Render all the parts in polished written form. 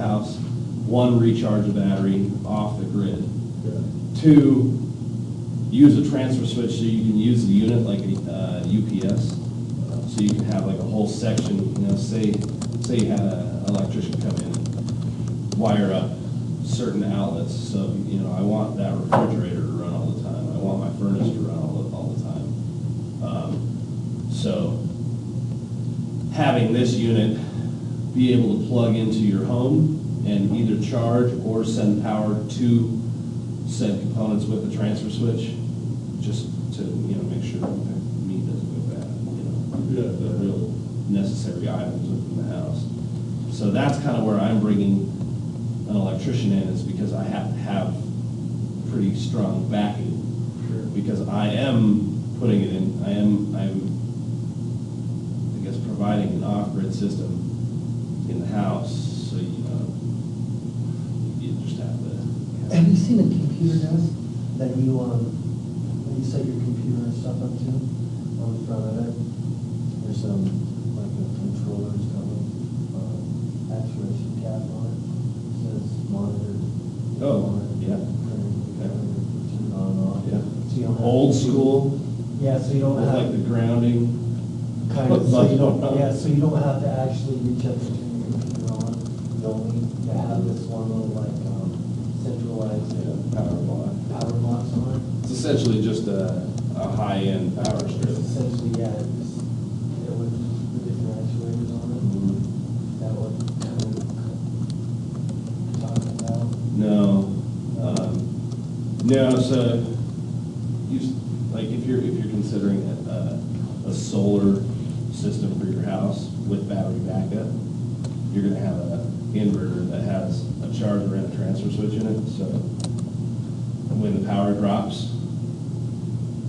house. One, recharge a battery off the grid. Two, use a transfer switch so you can use the unit like a UPS. So you can have like a whole section, you know, say you had an electrician come in and wire up certain outlets. So, you know, I want that refrigerator to run all the time. I want my furnace to run all the time. So having this unit be able to plug into your home and either charge or send power to said components with the transfer switch, just to, you know, make sure that the meat doesn't go bad, you know, the real necessary items within the house. So that's kind of where I'm bringing an electrician in, is because I have to have pretty strong backing. Sure. Because I am putting it in, I'm, I guess, providing an off-grid system in the house, so, you know, you just have to. Have you seen a computer desk that you set your computer and stuff up to on the front of it? There's some, like a controller, it's got a actuation cap on it. It says monitor. Oh, yeah. Turn it on and off. Yeah. So you don't have Old to- school, Yeah, so you don't with like have, the grounding. kind of, so you don't, yeah, so you don't have to actually reach up to turn your computer on. You don't need to have this one little like, centralized Power block. power box on it. It's essentially just a high-end power strip. Essentially, yeah, it would, the different actuators on it, that would kind of talk about. No, no, so, like, if you're considering a solar system for your house with battery backup, you're gonna have an inverter that has a charger and a transfer switch in it, so when the power drops,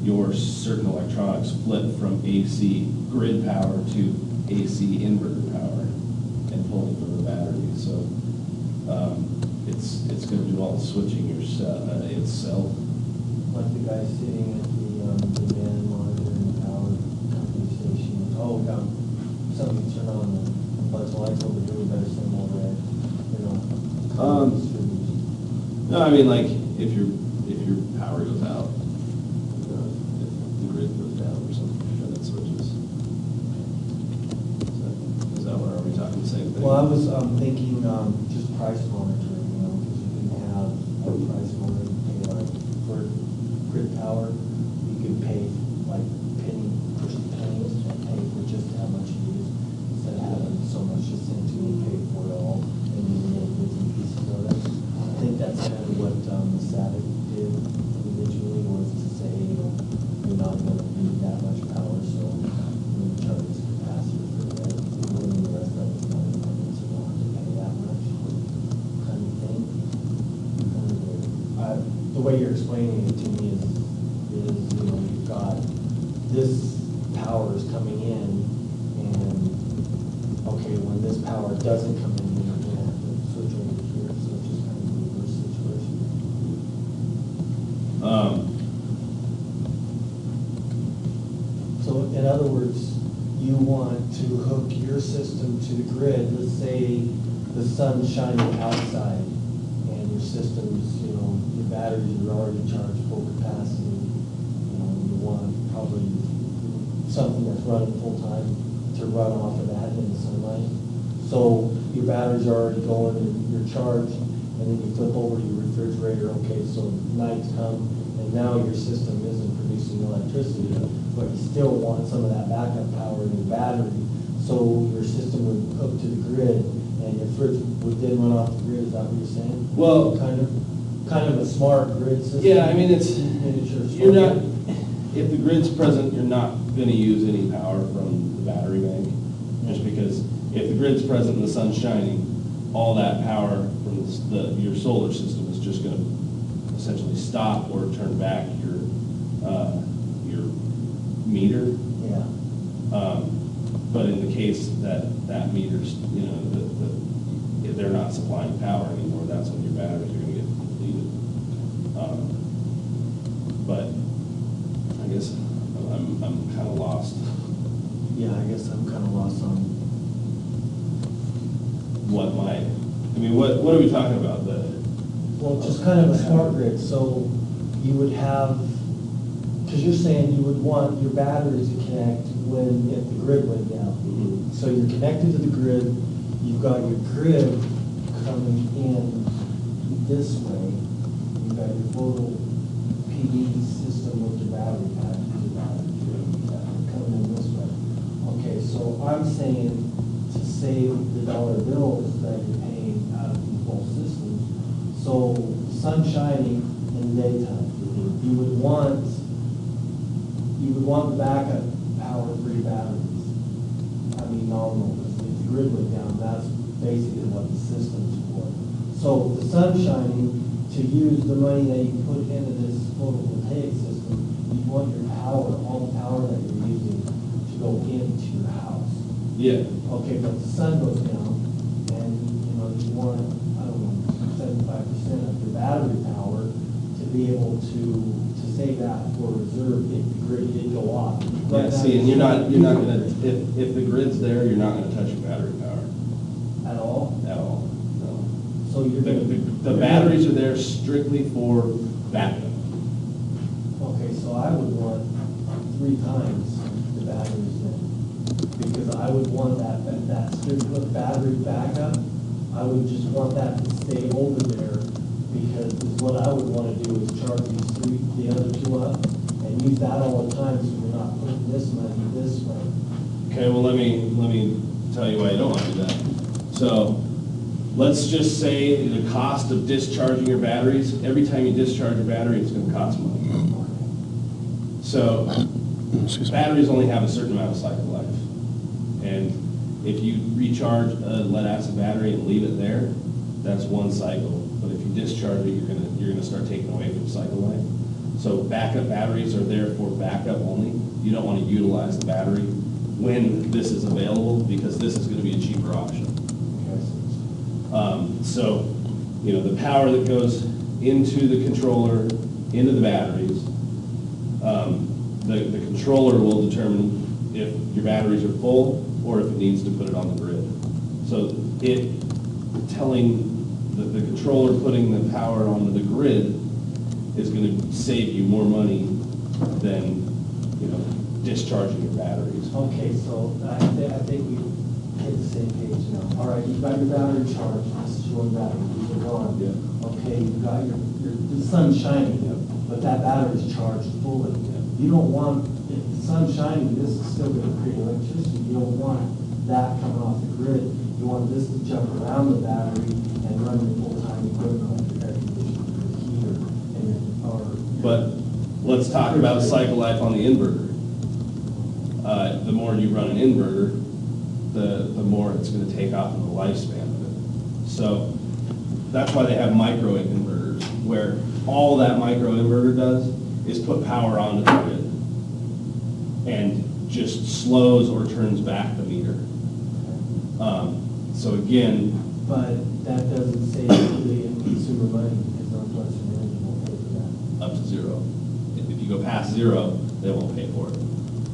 your certain electronics flip from AC grid power to AC inverter power and pulling from the battery, so it's gonna do all the switching itself. Like the guy sitting at the man monitoring the power company station, oh, we got something turned on, the bunch of lights over here, we better send them all red, you know. No, I mean, like, if your power goes out, if the grid goes down or something, then it switches. Is that what, are we talking the same thing? Well, I was thinking just price monitoring, you know, because you can have a price monitoring, pay like for grid power, you could pay like pennies and pay for just how much you use, instead of having so much just sent to you, pay for it all, and then you get bits and pieces of it. I think that's kind of what Savick did individually, was to say, you know, you're not gonna need that much power, so we charge this capacitor for that, and the rest of it's not important, so you don't have to pay that much, kind of thing. The way you're explaining it to me is, you know, you've got, this power is coming in, and, okay, when this power doesn't come in, you're gonna have to switch over here, so it's just kind of a reverse situation. So in other words, you want to hook your system to the grid, let's say the sun's shining outside and your system's, you know, your batteries are already charged full capacity, you know, you want probably something that's running full time to run off of that in the sunlight. So your batteries are already going and you're charged, and then you flip over to your refrigerator, okay, so nights come, and now your system isn't producing electricity, but you still want some of that backup power in your battery, so your system would hook to the grid, and your fridge would then run off the grid, is that what you're saying? Well, Kind of a smart grid system? yeah, I mean, it's, Miniature you're smart not, grid. if the grid's present, you're not gonna use any power from the battery bank, just because if the grid's present and the sun's shining, all that power from your solar system is just gonna essentially stop or turn back your meter. Yeah. But in the case that meter's, you know, if they're not supplying power anymore, that's when your batteries are gonna get depleted. But I guess I'm kind of lost. Yeah, I guess I'm kind of lost on. I mean, what are we talking about? Well, just kind of a smart grid, so you would have, because you're saying you would want your batteries to connect if the grid went down. Mhm. So you're connected to the grid, you've got your grid coming in this way, you've got your photo PV system with your battery pack, coming in this way. Okay, so I'm saying to save the dollar bills that you're paying out of these both systems, so sun shining in the daytime, you would want the backup power for your batteries. I mean, nominal, if the grid went down, that's basically what the system's for. So the sun shining, to use the money that you put into this photovoltaic system, you want your power, all the power that you're using to go into your house. Yeah. Okay, but the sun goes down, and, you want, I don't know, 75% of your battery power to be able to save that for reserve if the grid did go off. Yeah, see, and you're not gonna, if the grid's there, you're not gonna touch your battery power At all? at all, no. So you're The batteries are there strictly for backup. Okay, so I would want 3 times the batteries then, because I would want that strict battery backup, I would just want that to stay over there, because what I would want to do is charge the other 2 up, and use that all the time, so we're not putting this money this way. Okay, well, let me tell you why you don't want to do that. So, let's just say the cost of discharging your batteries, every time you discharge your battery, it's gonna cost money. So, batteries only have a certain amount of cycle life. And if you recharge a lead acid battery and leave it there, that's 1 cycle. But if you discharge it, you're gonna start taking away from cycle life. So backup batteries are there for backup only. You don't want to utilize the battery when this is available, because this is gonna be a cheaper option. So, the power that goes into the controller, into the batteries, the controller will determine if your batteries are full or if it needs to put it on the grid. So the controller putting the power onto the grid is gonna save you more money than, discharging your batteries. Okay, so I think we hit the same page now. All right, you've got your battery charged, this is your battery, these are gone. Yeah. Okay, you've got the sun's shining, but that battery's charged fully. You don't want, if the sun's shining, this is still gonna create electricity, you don't want that coming off the grid. You want this to jump around the battery and run your full-time equipment like your air conditioner, your heater, But let's talk about cycle life on the inverter. The more you run an inverter, the more it's gonna take off in the lifespan of it. So that's why they have micro inverters, where all that micro inverter does is put power onto the grid and just slows or turns back the meter. So again, But that doesn't save the end consumer money, because Northwestern Energy won't pay for that. up to 0. If you go past 0, they won't pay for it.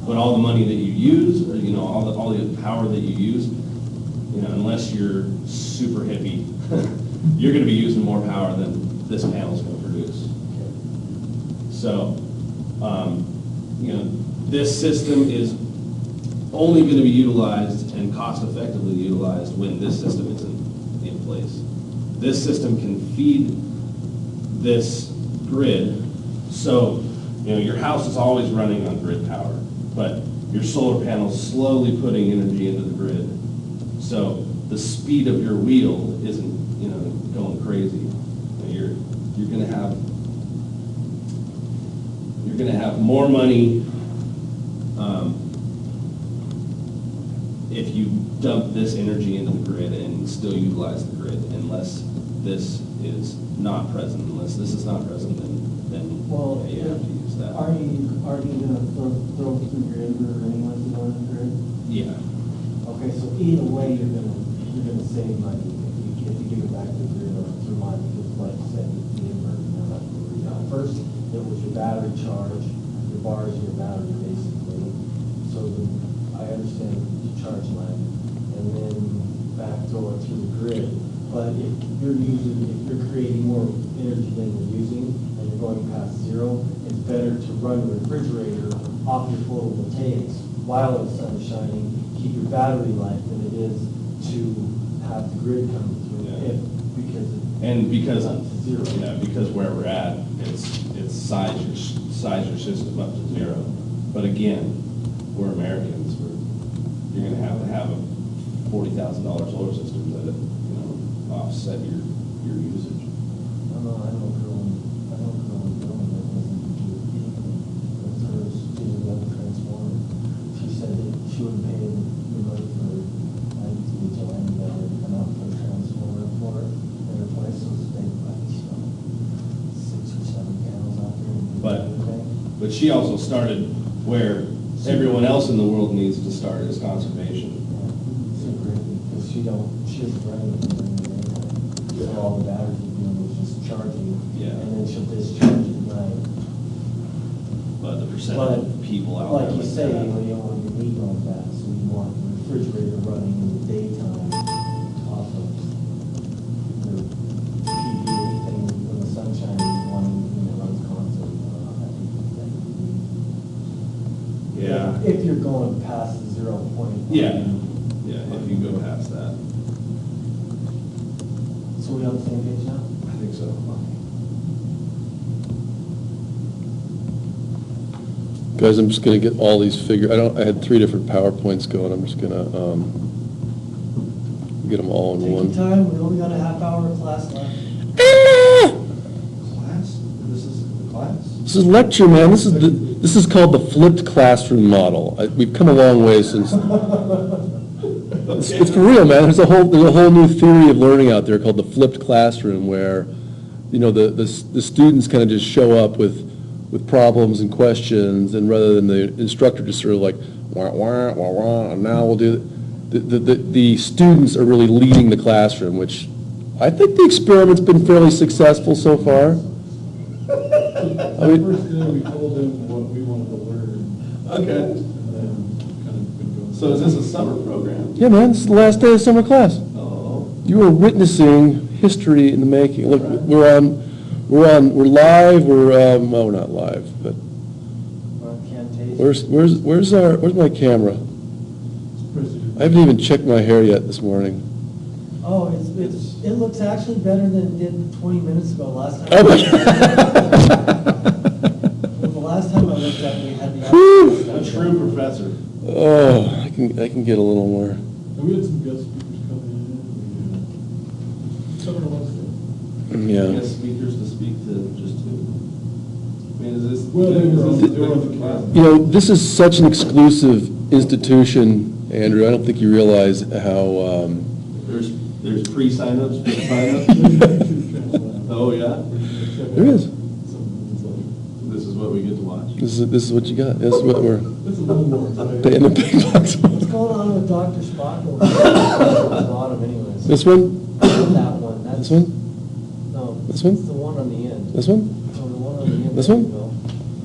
But all the money that you use, or, all the power that you use, unless you're super hippie, you're gonna be using more power than this panel's gonna produce. So, this system is only gonna be utilized and cost-effectively utilized when this system isn't in place. This system can feed this grid, so, your house is always running on grid power, but your solar panel's slowly putting energy into the grid. So the speed of your wheel isn't, going crazy. You're gonna have more money if you dump this energy into the grid and still utilize the grid, unless this is not present. Unless this is not present, then Well, you have to use that. Are you gonna throw through your inverter anyway, if you want to grid? Yeah. Okay, so either way, you're gonna save money if you give it back to the grid or through money, because like you said, the inverter, that's what we got. First, it was your battery charge, your bars and your battery basically. So I understand you charge money, and then back throw it through the grid. But if you're using, if you're creating more energy than you're using, and you're going past zero, it's better to run your refrigerator off your photovoltaics while the sun is shining, keep your battery life than it is to have the grid come through, Yeah. because And up to zero. because where we're at, it's size your system up to zero. But again, we're Americans, you're gonna have a $40,000 solar system that, offset your usage. I know a girl that doesn't do anything. That's hers, she's a young transformer. She said that she wouldn't pay the money for, I used to be a land guy, to come out and put a transformer for her, and replace those big, like, 6 or 7 panels out there. And do everything. But she also started where everyone else in the world needs to start, is conservation. Yeah, super great, because she doesn't run anything during the daytime. So all the batteries are doing is just charging. Yeah. And then she'll discharge at night. But the percentage of people out there. Like you say, you don't want your heat like that, so you want your refrigerator running in the daytime off of your PV, anything when the sun's shining, you want anything that runs constant. I think that would be. Yeah. If you're going past the 0 point. Yeah, if you go past that. So we on the same page now? I think so. Guys, I'm just gonna get all these figures. I had 3 different PowerPoints going. I'm just gonna, get them all in Take one. your time, we only got a half hour of class left. Class? This is the class? This is lecture, man. This is called the flipped classroom model. We've come a long way since. It's for real, man. There's a whole new theory of learning out there called the flipped classroom, where, the students kind of just show up with problems and questions, and rather than the instructor just sort of like, wah, wah, wah, wah, and now we'll do the students are really leading the classroom, which I think the experiment's been fairly successful so far. The first day, we told them what we wanted to learn, Okay. and then kind of been going. So is this a summer program? Yeah, man, this is the last day of summer class. Oh. You are witnessing history in the making. Look, Right. we're live. Well, we're not live, but We're on Camtasia. where's my camera? I haven't even checked my hair yet this morning. Oh, it looks actually better than it did 20 minutes ago last time. Oh my Well, the last time I looked at it, we had the. Whew. A true professor. Oh, I can get a little more. And we had some guest speakers come in, we covered a lot of stuff. Yeah. Guest speakers to speak to just to. I mean, is this? Well, they were is this on doing the the class? This is such an exclusive institution, Andrew. I don't think you realize how. There's pre-signups for the signups? Oh, yeah? There is. This is what we get to watch. This is what you got. This is what we're It's a little more. paying the big bucks What's for. going on with Dr. Spock over there? At the bottom anyways. This one. That one. That's- This one. No. This one? It's the one on the end. This one. So the one on the end. This there one? you go.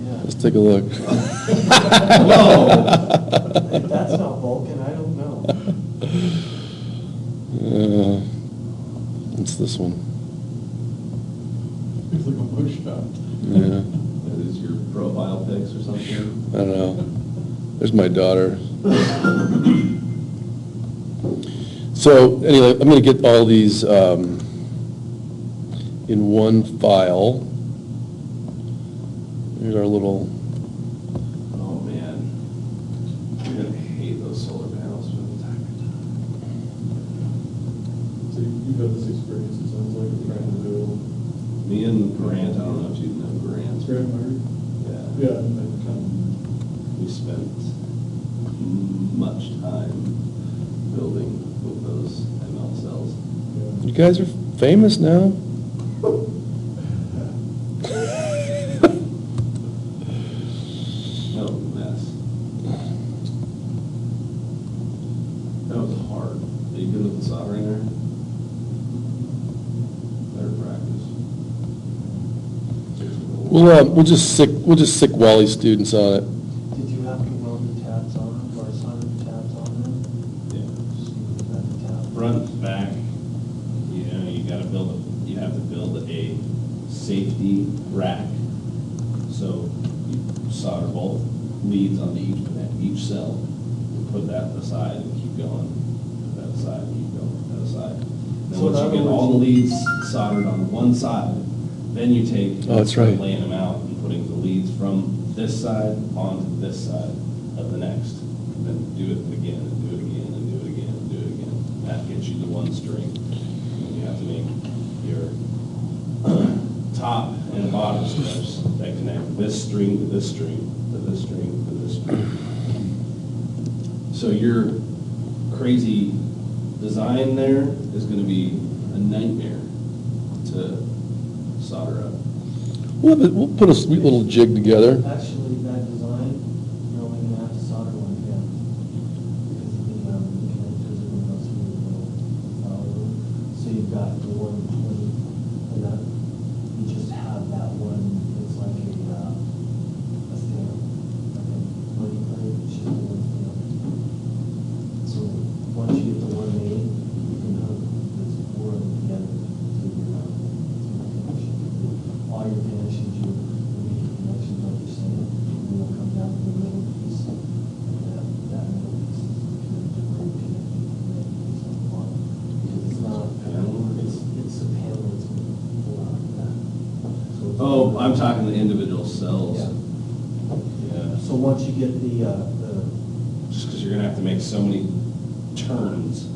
Yeah. Let's take a look. If that's not Vulcan, I don't know. It's this one. It's like a mugshot. Yeah. That is your profile pics or something? I don't know. There's my daughter. So anyway, I'm going to get all these in one file. Here's our little. Oh, man. You're gonna hate those solar panels for the time. So you've had this experience, it sounds like, of trying to do. Me and Grant, I don't know if you know Grant. Grant Myrie? Yeah. Yeah, and kind We spent much time building with those ML cells. of, You guys are famous now. That was a mess. That was hard. Are you good with the soldering there? Better practice. We'll just sick Wally students on it. Did you have to weld the tabs on or solder the tabs on them? Yeah. Just use the tab. Front, back, you gotta build a safety rack. So you solder both leads onto each cell, and put that aside and keep going, put that aside and keep going, put that aside. Then So once in you other get all the words- leads soldered on one side, then you take, Oh, that's start right. laying them out and putting the leads from this side onto this side of the next. And then do it again, and do it again, and do it again, and do it again. That gets you to one string. And you have to make your top and bottom strips that connect this string to this string, to this string, to this string. So your crazy design there is gonna be a nightmare to solder up. We'll put a sweet little jig together. Actually, that design, you're only gonna have to solder one head. Because the connectors are gonna go through the little solder room. So you've got the 120, and that, you just have that one, it's like a stamp, like a money plate, it's just one stamp. So once you get the one made, you can hook this four of them together to your connection. All your connections, you make your connections like you're saying, and then you'll come down to the middle piece. And that middle piece is the connector where you connect the main piece on the bottom. Because it's not, it's a panel that's going to pull out of that. So it's- Oh, I'm talking the individual cells. Yeah. Yeah. So once you get the, Just because you're gonna have to make so many turns,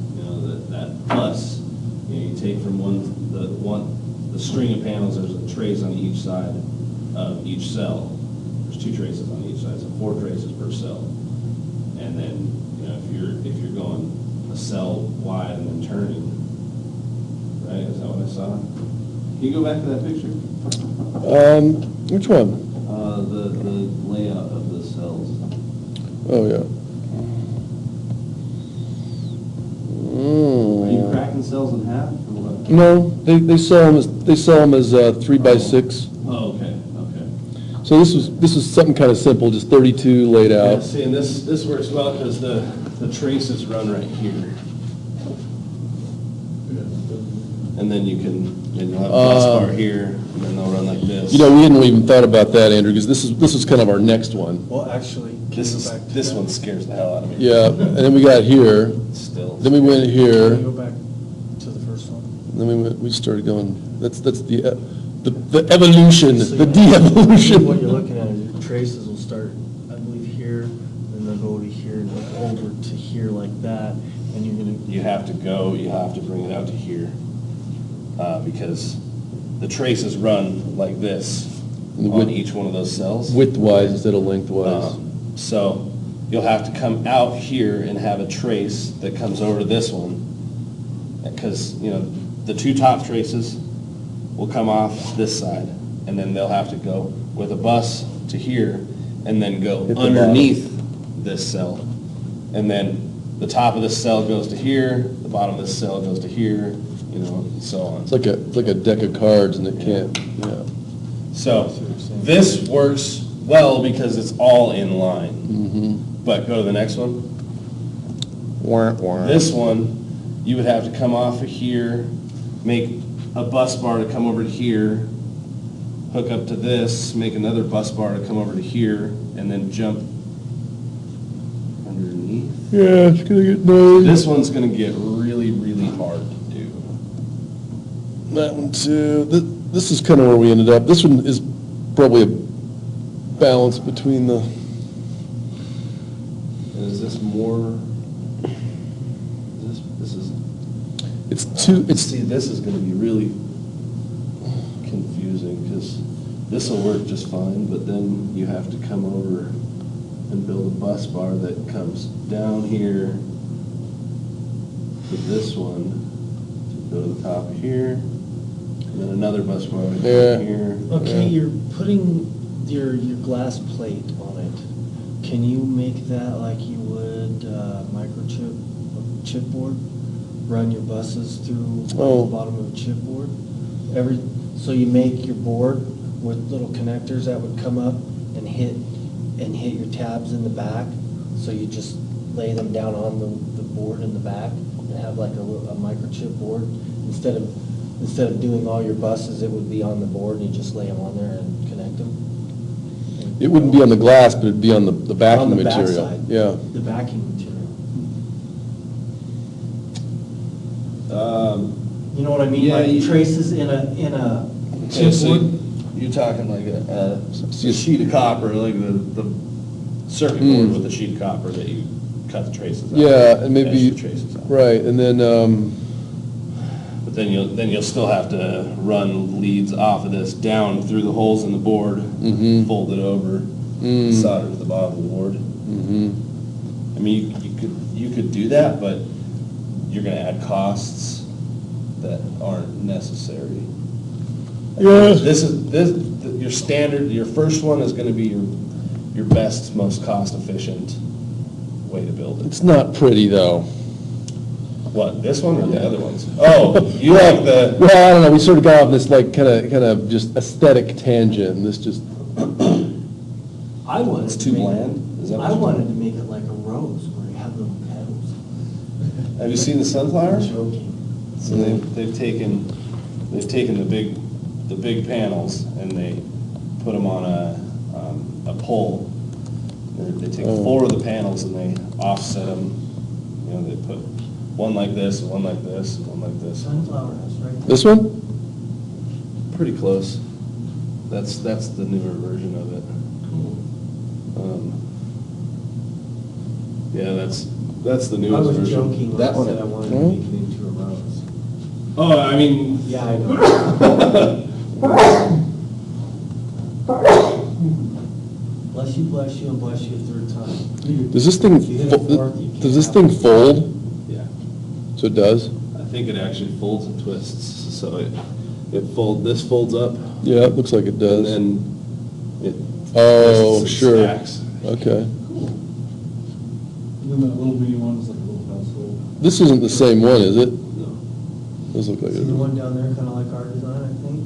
that plus, you take from the string of panels, there's trays on each side of each cell. There's 2 traces on each side, so 4 traces per cell. And then, if you're going a cell wide and then turning, right, is that what I saw? Can you go back to that picture? Which one? The layout of the cells. Oh, yeah. Are you Mm. cracking cells in half or what? No, they sell them as 3x6. Oh, okay. So this was something kind of simple, just 32 laid Yeah, out. see, and this works well because the traces run right here. And then you'll have a bus bar here, and then they'll run like this. We hadn't even thought about that, Andrew, because this is kind of our next one. well, actually, This one scares the hell out of me. Yeah, and then we got here, Still. then we went here, Go back to the first one. and then we started going, that's the evolution, So the What de-evolution. you're looking at is your traces will start, I believe, here, and they'll go to here, and look over to here like that, and you're gonna. You have to bring it out to here, because the traces run like this And on width- each one of those cells. Widthwise instead of lengthwise. So you'll have to come out here and have a trace that comes over to this one. Because, the 2 top traces will come off this side, and then they'll have to go with a bus to here, and then go Hit the underneath this cell. And then the top of this cell goes to here, the bottom of this cell goes to here, and so on. It's like a deck of cards and it can't, yeah. So this works well because it's all in line. Mm-hmm. But go to the next one. This one, you would have to come off of here, make a bus bar to come over to here, hook up to this, make another bus bar to come over to here, and then jump underneath. Yeah, it's gonna get noisy. This one's gonna get really, really hard to do. That one too. This is kind of where we ended up. This one is probably a balance between the, And is this more, this is, see, this is gonna be really confusing, because this will work just fine, but then you have to come over and build a bus bar that comes down here to this one, to go to the top of here, and then another bus bar to Yeah. come here. Okay, Yeah. you're putting your glass plate on it. Can you make that like you would microchip, chipboard? Run your buses through Oh. the bottom of a chipboard? So you make your board with little connectors that would come up and hit your tabs in the back. So you just lay them down on the board in the back and have like a microchip board instead of instead of doing all your buses, it would be on the board and you just lay them on there and connect them? It wouldn't be on the glass, but it'd be on the backing On the material. backside. Yeah. The backing material. You know what I mean? Yeah, Like you- traces in a Yeah, chipboard? so you're talking like a sheet of copper, like the circuit board with a sheet of copper that you cut the traces out. Yeah, and maybe, Etch the traces out. right, and then, But then you'll still have to run leads off of this down through the holes in the board, fold it over, solder to the bottom of the board. I mean, you could do that, but you're gonna add costs that aren't necessary. Yeah. Your standard, your first one is gonna be your best, most cost-efficient way to build it. it's not pretty, though. What, this one or the other ones? Oh, you like the, Well, I don't know, we sort of got off this like kind of just aesthetic tangent, and this just, I wanted it's to too make- bland? Is that what I you're- wanted to make it like a rose where you have little petals. Have you seen the sunflower? Joking. So they've taken the big panels and they put them on a pole. They take 4 of the panels and they offset them, you know, they put one like this, and one like this, and one like this. Sunflower house, right? this one? Pretty close. That's the newer version of it. Yeah, that's the I newest was version. joking when I That one. said I wanted to make it into a rose. Oh, I mean, Yeah, I know. Bless you, and bless you a third time. Does this thing, You hit a fourth, you does this can't thing have it. fold? yeah. So it does? I think it actually folds and twists, so this folds up, Yeah, it looks like it and does. then it. Oh, twists and sure. stacks. Okay. And then that little mini one is like a little household. This isn't the same one, is it? No. See Does look like the it. one down there, kind of like our design, I think?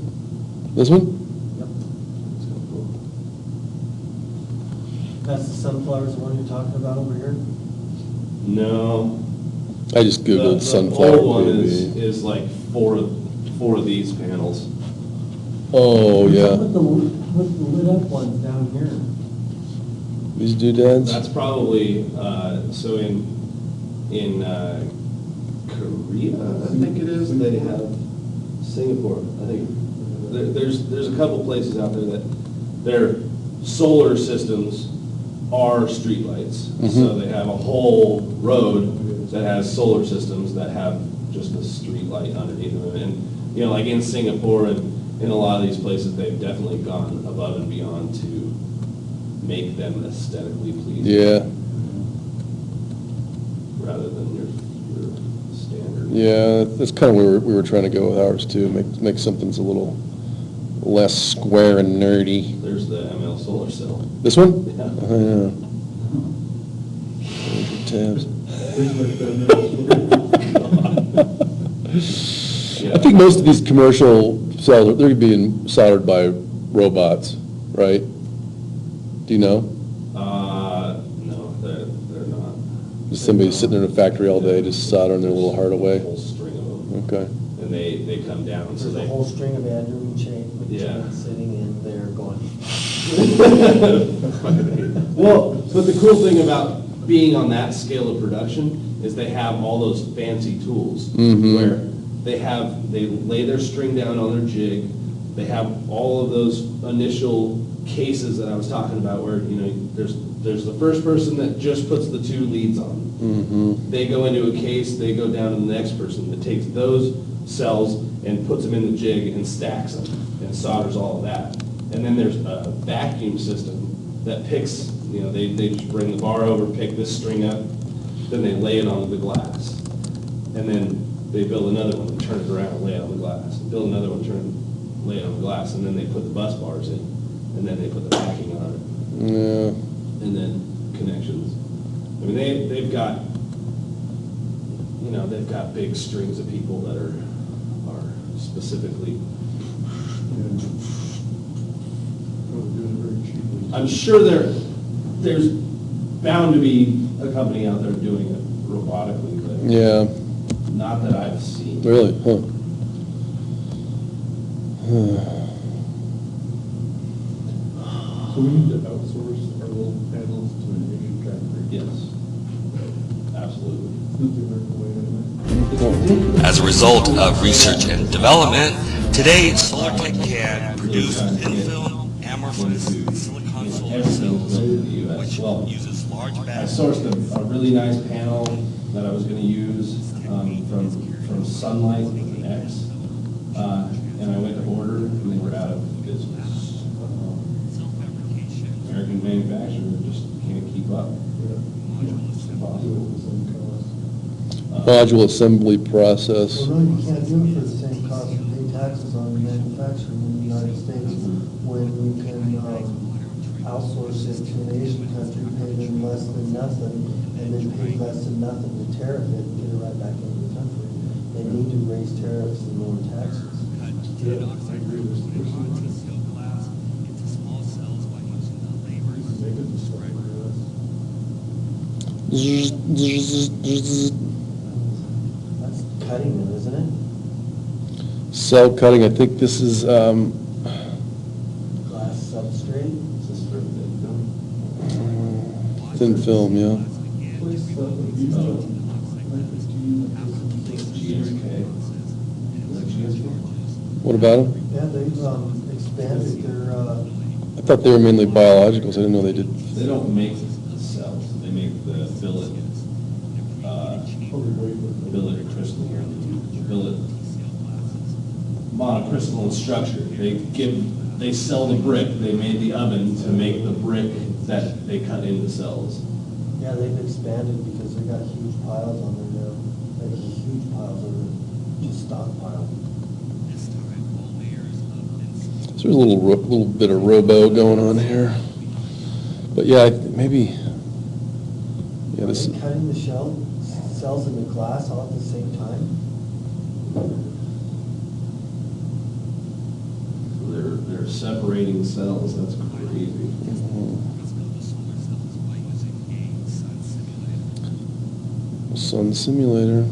This one? Yep. It's kinda cool. That's the sunflowers, the one you're talking about over here? No. I just Googled The sunflower old one baby. is like four of these panels. Oh, yeah. With the lit up ones down here. These doodads? That's probably, so in Korea, I think it is, they have, Singapore, I think, there's a couple places out there that their solar systems are streetlights. So they have a whole road that has solar systems that have just a street light underneath them. And, you know, like in Singapore and in a lot of these places, they've definitely gone above and beyond to make them aesthetically pleasing. Yeah, Rather than your standard. yeah, that's kind of where we were trying to go with ours too, make something's a little less square and nerdy. There's the ML solar cell. This one? Yeah. Oh, yeah. There's your tabs. I think most of these commercial cells, they're being soldered by robots, right? Do you know? No, they're not. Just somebody sitting in a factory all day, just soldering their little heart away? Whole string of them. Okay. And they come down, so There's a they. whole string of bedroom Yeah. chains sitting in there going. Well, but the cool thing about being on that scale of production is they have all those fancy tools where they lay their string down on their jig. They have all of those initial cases that I was talking about where, you know, there's the first person that just puts the 2 leads on. They go into a case, they go down to the next person that takes those cells and puts them in the jig and stacks them and solders all of that. And then there's a vacuum system that picks, you know, they just bring the bar over, pick this string up, then they lay it onto the glass. And then they build another one and turn it around and lay it on the glass. Build another one, lay it on the glass, and then they put the bus bars in, and then they put the backing on it, Yeah. and then connections. I mean, they've got, you know, they've got big strings of people that are specifically, Probably doing it very cheaply. I'm sure there's bound to be a company out there doing it robotically, but Yeah, not that I've seen. really, huh? So we need to outsource our little panels to an Asian factory. Yes, absolutely. Not the American way, anyway. As a result of research and development, today SolarTech can produce thin film, amorphous, silicon solar cells, which uses large I batteries. sourced a really nice panel that I was gonna use, from Sunlight with an X. And I went to order, and they were out of business. American manufacturer just can't keep up. It's impossible. Module assembly process. Well, no, you can't do it for the same cost you pay taxes on manufacturing in the United States when you can outsource it to an Asian country, pay them less than nothing, and then pay less than nothing to tariff it and get it right back into the country. They need to raise tariffs and lower taxes. Yeah, I agree with this. We can make it the same That's cutting it, isn't it? Cell cutting, I think this is, Glass substrate. This is for the film. thin film, yeah. Place stuff with these, GSK. Is it GSK? What about them? Yeah, they've expanded their, I thought they were mainly biologicals, I didn't know they did. They don't make the cells, they make the billet, billet crystalline, billet monocrystalline structure. They sell the brick, they made the oven to make the brick that they cut into cells. yeah, they've expanded because they got huge piles on there now. Like huge piles of it, just stockpile. So there's a little bit of robo going on here. But yeah, maybe, yeah, Are this, they cutting the cells in the glass all at the same time? They're separating cells, that's crazy. sun simulator.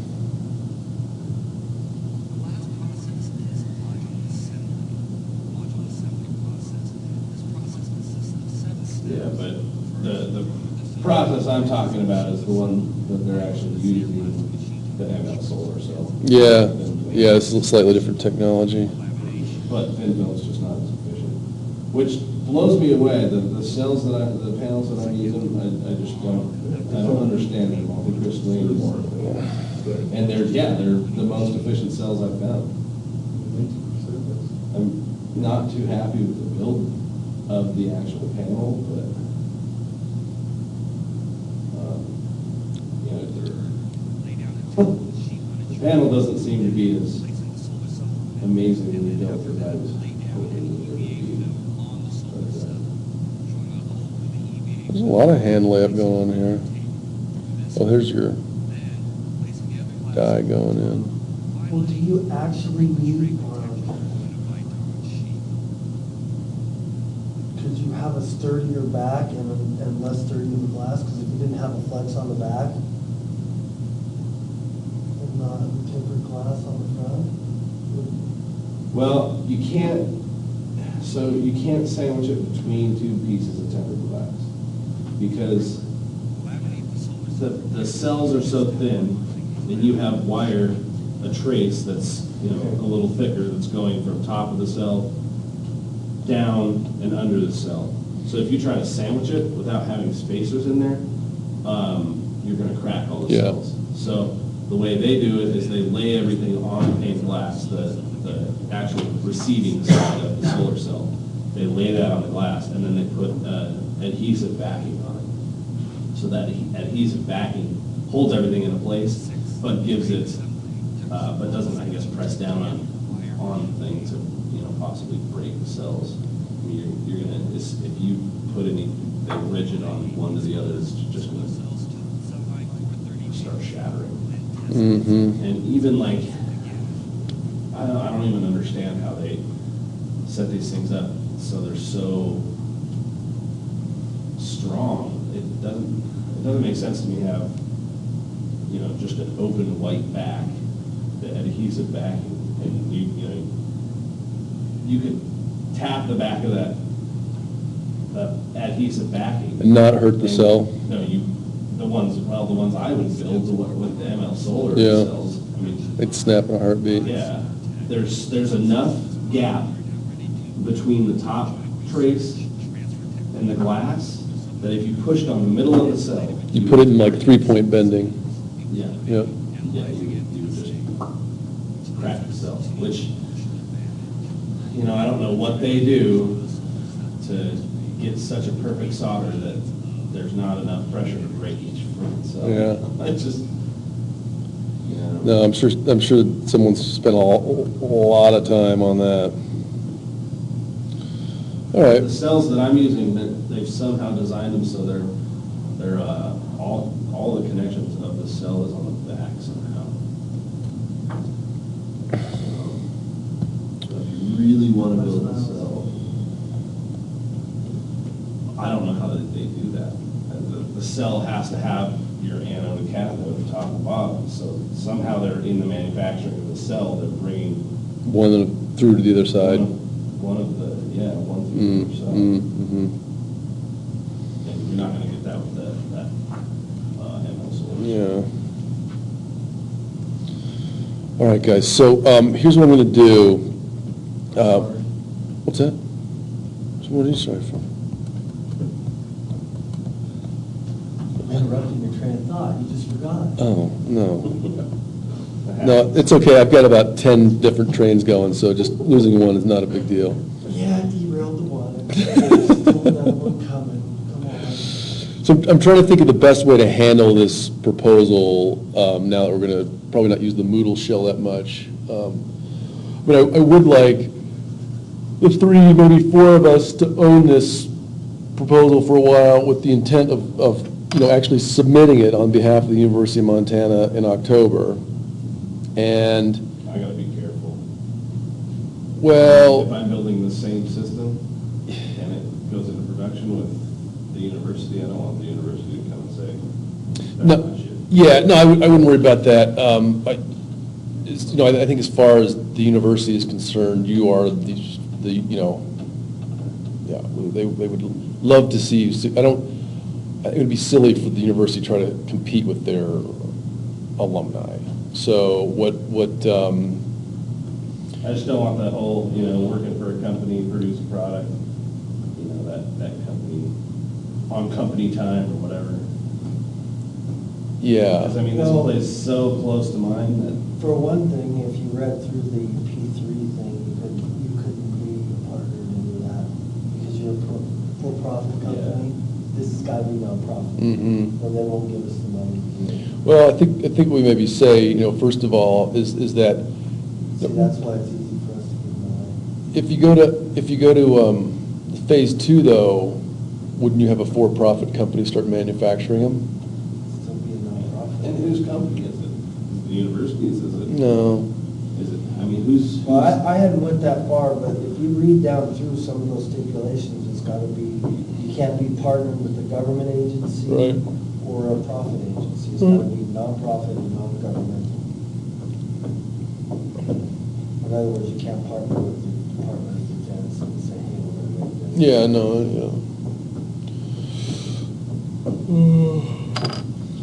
Yeah, but the process I'm talking about is the one that they're actually using the ML solar cell. Yeah, yeah, this is a slightly different technology. But thin film's just not as efficient, which blows me away. The cells that the panels that I'm using, I just don't understand them. Multicrystalline anymore. And they're the most efficient cells I've found. I'm not too happy with the build of the actual panel, but, the panel doesn't seem to be as amazingly built as I was hoping it would be. There's a lot of hand layup going on here. Oh, here's your die going in. Well, do you actually need, could you have a sturdier back and less sturdy in the glass? Because if you didn't have a flex on the back, and not have a tempered glass on the front? Well, you can't sandwich it between two pieces of tempered glass, because the cells are so thin, and you have wire, a trace that's, a little thicker, that's going from top of the cell down and under the cell. So if you try to sandwich it without having spacers in there, you're gonna crack all the Yeah. cells. So the way they do it is they lay everything on pane glass, the actual receiving side of the solar cell. They lay that on the glass, and then they put adhesive backing on it. So that adhesive backing holds everything in place, but gives it, but doesn't, I guess, press down on things to, possibly break the cells. I mean, you're gonna, if you put anything rigid on one to the other, it's just gonna start shattering. Mm-hmm. And even like, I don't even understand how they set these things up so they're so strong. It doesn't make sense to me to have, just an open white back, the adhesive backing, and you you could tap the back of that adhesive backing. And not hurt the And- cell? No, the ones I would build with the ML Solar Yeah. cells, I mean, They'd snap in a heartbeat. yeah, there's enough gap between the top trace and the glass that if you pushed on the middle of the cell. You put it in like 3-point bending. Yeah. Yeah. Yeah, you would just crack the cell, which, I don't know what they do to get such a perfect solder that there's not enough pressure to break each front cell. Yeah. It's just, No, I'm sure someone's spent a lot of time on that. All right. The cells that I'm using, they've somehow designed them so they're all the connections of the cell is on the back somehow. So if you really want to build a cell, I don't know how they do that. The cell has to have your anode and cathode top and bottom, so somehow they're in the manufacturing of the cell, they're bringing One through to the other side. one through the other side. Mm-hmm. And you're not gonna get that with that ML Solar. Yeah. All right, guys, so here's what I'm going to do. What's that? So what are you sorry for? Interrupting your train of thought, you just forgot. Oh, no. No, it's okay, I've got about 10 different trains going, so just losing one is not a big deal. Yeah, I derailed the one. There's still another one coming. Come on. So I'm trying to think of the best way to handle this proposal, now that we're going to probably not use the Moodle shell that much. But I would like the 3, maybe 4 of us to own this proposal for a while with the intent of actually submitting it on behalf of the University of Montana in October. And, I gotta be careful. If well, I'm building the same system and it goes into production with the university, I don't want the university to come and say, that's no, my shit. yeah, no, I wouldn't worry about that. I think as far as the university is concerned, you are they would love to see you. It would be silly for the university to try to compete with their alumni. So what, I just don't want that whole, working for a company, produce a product, that company, on company time or whatever. yeah. Because, this Well- place is so close to mine that, For one thing, if you read through the P3 thing, you couldn't be partnered into that because you're a for-profit company. This has got to be nonprofit, Mhm. or they won't give us the money to do it. Well, I think we maybe say, first of all, is that See, that's why it's easy for us to give money. if you go to phase 2 though, wouldn't you have a for-profit company start manufacturing them? Still be a nonprofit. and whose company is it? Is it the university's, is it? No. Is it, who's? Well, I hadn't went that far, but if you read down through some of those stipulations, it's got to be, you can't be partnered with a government agency Right. or a profit agency. It's got to be nonprofit and non-governmental. In other words, you can't partner with the Department of Defense and say, hey, we're going to make this. Yeah, no,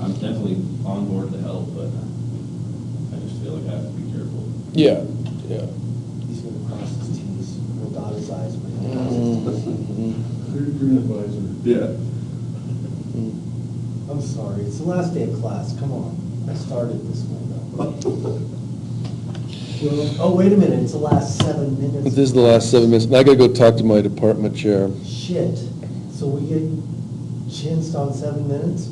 I'm definitely on board to help, but I just feel like I have to be careful. yeah. He's going to cross his T's, we'll dot his I's, but he'll cross his T's. You're an advisor. Yeah. I'm sorry, it's the last day of class, come on. I started this way though. Oh, wait a minute, it's the last 7 minutes. This is the last 7 minutes, and I gotta go talk to my department chair. Shit, so we get chinsed on 7 minutes?